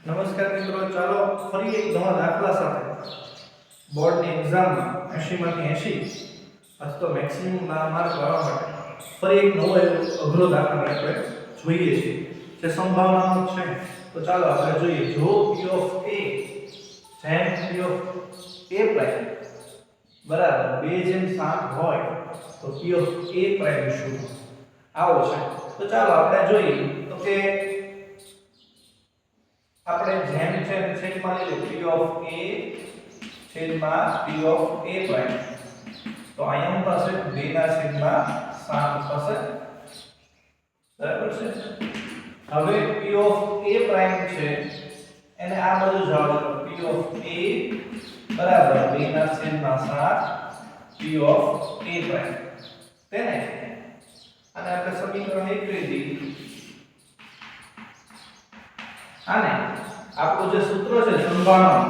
નમસ્કાર મિત્રો, ચાલો ફરી એક નવા દાખલા સાથે બોર્ડની એક્ઝામમાં 80 માંથી 80 આજ તો મેક્સિમમ માર્ક લાવવા માટે ફરી એક નવો અઘરો દાખલો આપણે જોઈએ છીએ જે સંભાવનાનો છે. તો ચાલો આપણે જોઈએ. જો p of a જેમ p of a પ્રાઇમ બરાબર 2:7 હોય તો p of a પ્રાઇમ શું આવો છે. તો ચાલો આપણે જોઈએ. તો કે આપણે જેમ છે છેદમાં લઈ લે p of a છેદમાં p of a પ્રાઇમ. તો અહીંયા પાસે 2/7 થશે બરાબર છે. હવે p of a પ્રાઇમ છે એને આ બાજુ જવા દો. p of a બરાબર 2/7 p of a પ્રાઇમ તેને અને આપણે સમીકરણ 1 કરી દઈએ. આને આપણું જે સૂત્ર છે સંભાવના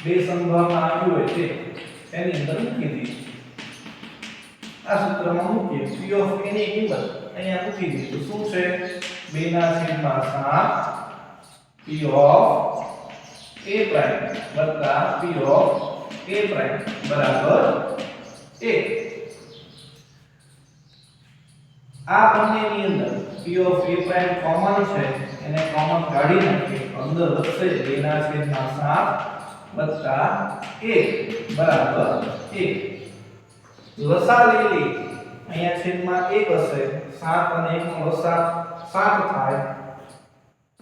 બે સંભાવના આપ્યું હોય છે એની અંદર મૂકી દઈએ. આ સૂત્રમાં મૂકીએ p of a ની કિંમત અહીંયા મૂકી દઈએ તો શું છે 2/7 p of a પ્રાઇમ વત્તા p of a પ્રાઇમ બરાબર 1. આ બંનેની અંદર p of a prime common છે એને કોમન કાઢી નાખીએ. અંદર વધશે 2/7 વત્તા 1 બરાબર 1. લસા લઈ લે. અહીંયા છેદમાં 1 હશે. 7 અને 1 નો લસા 7 થાય.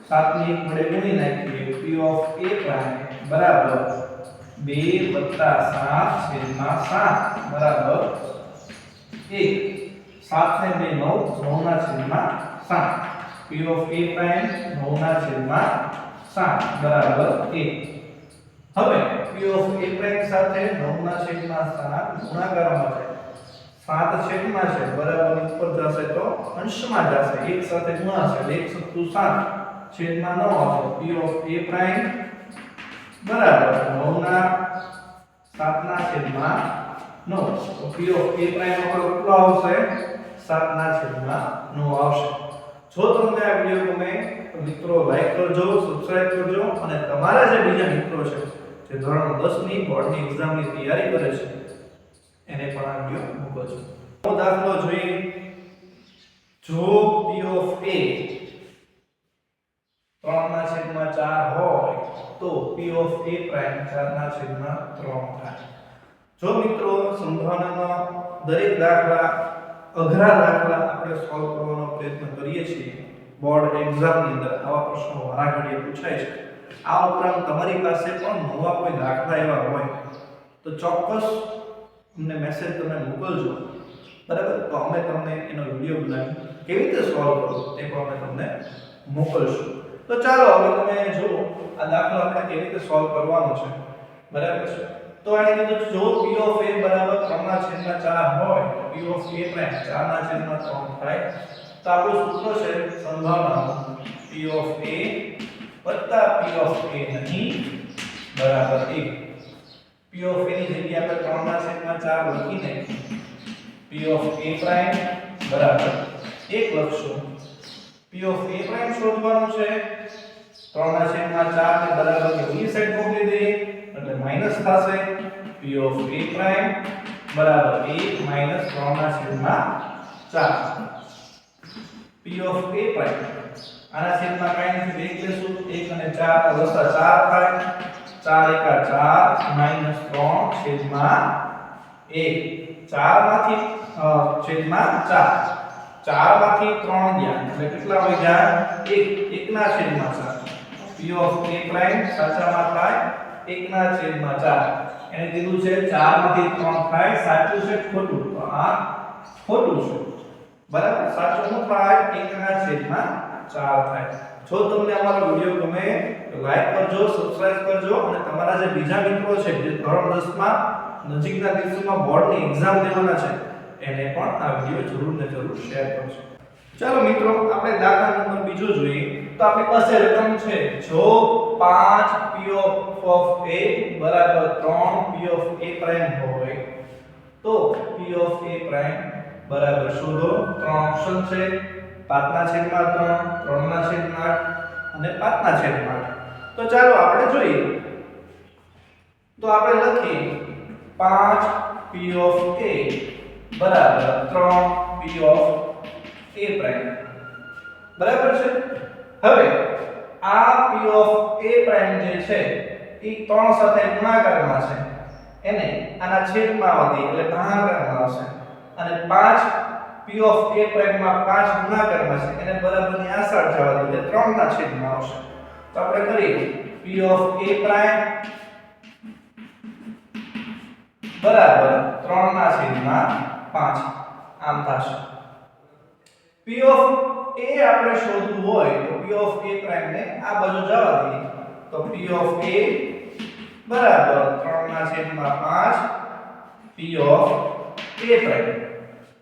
7 ને 1 વડે ગુણી નાખીએ. p of a પ્રાઇમ બરાબર 2 + 7/7 બરાબર 1. 7 ને 2 9 9/7 p of a પ્રાઇમ 9/7 બરાબર 1. હવે p of a પ્રાઇમ સાથે 9/7 ગુણાકાર માટે 7 છેદમાં છે બરાબર ઉપર જશે તો અંશમાં જશે. 1 સાથે ગુણાશે એટલે 1 * 7 છેદમાં 9 આવશે. p of a પ્રાઇમ બરાબર 9/7/9. તો p of a પ્રાઇમ આપણો કેટલો આવશે 7/9 આવશે. જો તમને આ વિડિયો ગમે તો મિત્રો લાઈક કરજો, સબસ્ક્રાઇબ કરજો અને તમારા જે બીજા મિત્રો છે જે ધોરણ 10 ની બોર્ડની એક્ઝામની તૈયારી કરે છે એને પણ આ વિડિયો મોકલજો. તો દાખલો જોઈએ. જો p of a 3/4 હોય તો p of a પ્રાઇમ 4/3 થાય. જો મિત્રો સંભાવનાનો દરેક દાખલા અઘરા દાખલા આપણે સોલ્વ કરવાનો પ્રયત્ન કરીએ છીએ બોર્ડ એક્ઝામની અંદર આવા પ્રશ્નો વારાઘડીએ પૂછાય છે. આ ઉપરાંત તમારી પાસે પણ નવા કોઈ દાખલા એવા હોય તો ચોક્કસ અમને મેસેજ તમે મોકલજો બરાબર. તો અમે તમને એનો વિડિયો બનાવી કેવી રીતે સોલ્વ કરવો એ પણ અમે તમને મોકલશું. તો ચાલો હવે તમે જુઓ આ દાખલો આપણે કેવી રીતે સોલ્વ કરવાનો છે બરાબર છે. તો આની અંદર જો p of a બરાબર 3/4 હોય તો p of a પ્રાઇમ 4/3 થાય. તો આપણું સૂત્ર છે સંભાવના p of a વત્તા p of a નહીં બરાબર 1. p of a ની જગ્યાએ આપણે 3/4 લખીને p of a પ્રાઇમ બરાબર 1 લખશું. p of a પ્રાઇમ શોધવાનું છે. 3/4 ને બરાબર ની સાઈડ મોકલી દઈએ એટલે માઈનસ થશે. p of a પ્રાઇમ બરાબર 1 - 3/4 p of a પ્રાઇમ આના છેદમાં કાઈ નથી 1 લેશું. 1 અને 4 નો લસા 4 થાય. 4 * 1 = 3/1 4 માંથી છેદમાં 4 માંથી 3 ગયા એટલે કેટલા વધ્યા 1 1/4. p of a પ્રાઇમ સાચામાં થાય 1/4. એને કીધું છે 4 માંથી 3 થાય. સાચું છે ખોટું? તો આ ખોટું છે બરાબર. સાચું શું થાય 1/4 થાય. જો તમને અમારો વિડિયો ગમે તો લાઈક કરજો, સબસ્ક્રાઇબ કરજો અને તમારા જે બીજા મિત્રો છે જે ધોરણ 10 માં નજીકના દિવસોમાં બોર્ડની એક્ઝામ દેવાના છે એને પણ આ વિડિયો જરૂર ને જરૂર શેર કરજો. ચાલો મિત્રો આપણે દાખલા નંબર બીજો જોઈએ. તો આપણી પાસે રકમ છે જો 5 p of a બરાબર 3 p of a પ્રાઇમ હોય તો p of a પ્રાઇમ બરાબર શોધો. 3 ઓપ્શન છે 5/3 3/8 અને 5/8. તો ચાલો આપણે જોઈએ. તો આપણે લખીએ 5 p of a બરાબર 3 p of a પ્રાઇમ. બરાબર છે. હવે આ p of a પ્રાઇમ જે છે એ 3 સાથે ગુણાકારમાં છે, એને આના છેદમાં વધી એટલે ભાગાકારમાં આવશે. અને 5 p of a પ્રાઇમ માં 5 ગુણાકારમાં છે, એને બરાબરની આ સાઈડ જવા દઈએ એટલે 3 ના છેદમાં આવશે. તો આપણે કરીએ p of a પ્રાઇમ બરાબર 3 ના છેદમાં 5 આમ થશે. p of a આપણે શોધવું હોય તો p of a પ્રાઇમ ને આ બાજુ જવા દઈએ તો p of a બરાબર 3 ના છેદમાં 5 p of a પ્રાઇમ.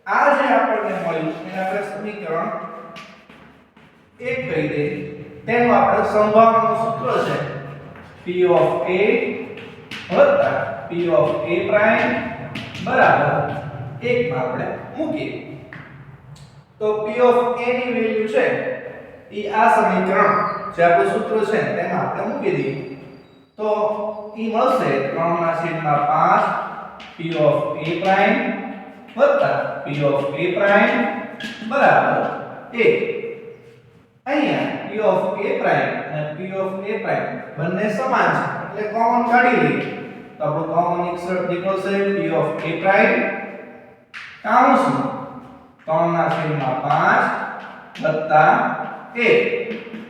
આ જે આપણને મળ્યું એને આપણે સમીકરણ 1 કહી દઈએ. તેનું આપણે સંભાવનાનું સૂત્ર છે p of a વત્તા p of a પ્રાઇમ બરાબર 1 માં આપણે મૂકીએ. તો p of a ની વેલ્યુ છે એ આ સમીકરણ જે આપણું સૂત્ર છે તેમાં આપણે મૂકી દઈએ તો એ મળશે 3 ના છેદમાં 5 p of a પ્રાઇમ વત્તા p of a પ્રાઇમ બરાબર 1. અહીંયા p of a પ્રાઇમ અને p of a પ્રાઇમ બંને સમાન છે એટલે કોમન કાઢી લઈએ તો આપણું કોમન નીકળશે p of a પ્રાઇમ કાઉન્સમાં 3 ના છેદમાં 5 વત્તા 1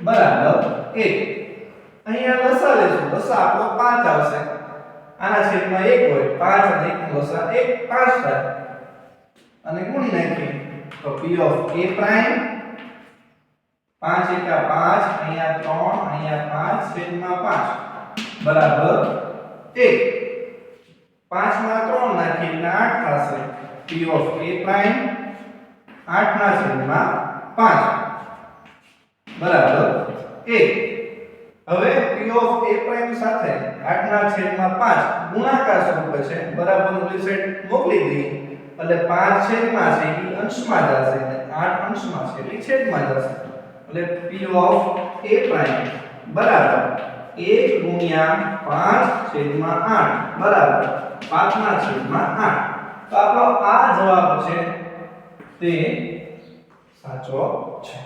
બરાબર 1. અહીંયા લસા લેશું, લસા આપણો 5 આવશે. આના છેદમાં 1 હોય 5 અને 1 નો લસા 1 5 થાય અને ગુણી નાખીએ તો p of a પ્રાઇમ 5 એકા 5 અહીંયા 3 અહીંયા 5 છેદમાં 5 બરાબર 1. 5 માં 3 નાખીએ એટલે 8 થશે. p of a પ્રાઇમ 8 ના છેદમાં 5 બરાબર 1. હવે p of a પ્રાઇમ સાથે 8 ના છેદમાં 5 ગુણાકાર સ્વરૂપે છે બરાબર ઓલી સાઈડ મોકલી દઈએ એટલે 5 છેદમાં છે એ અંશમાં જશે અને 8 અંશમાં છે એટલે છેદમાં જશે એટલે p of a પ્રાઇમ બરાબર 1 ગુણ્યા 5 છેદમાં 8 બરાબર 5 ના છેદમાં 8. તો આપણો આ જવાબ છે તે સાચો છે.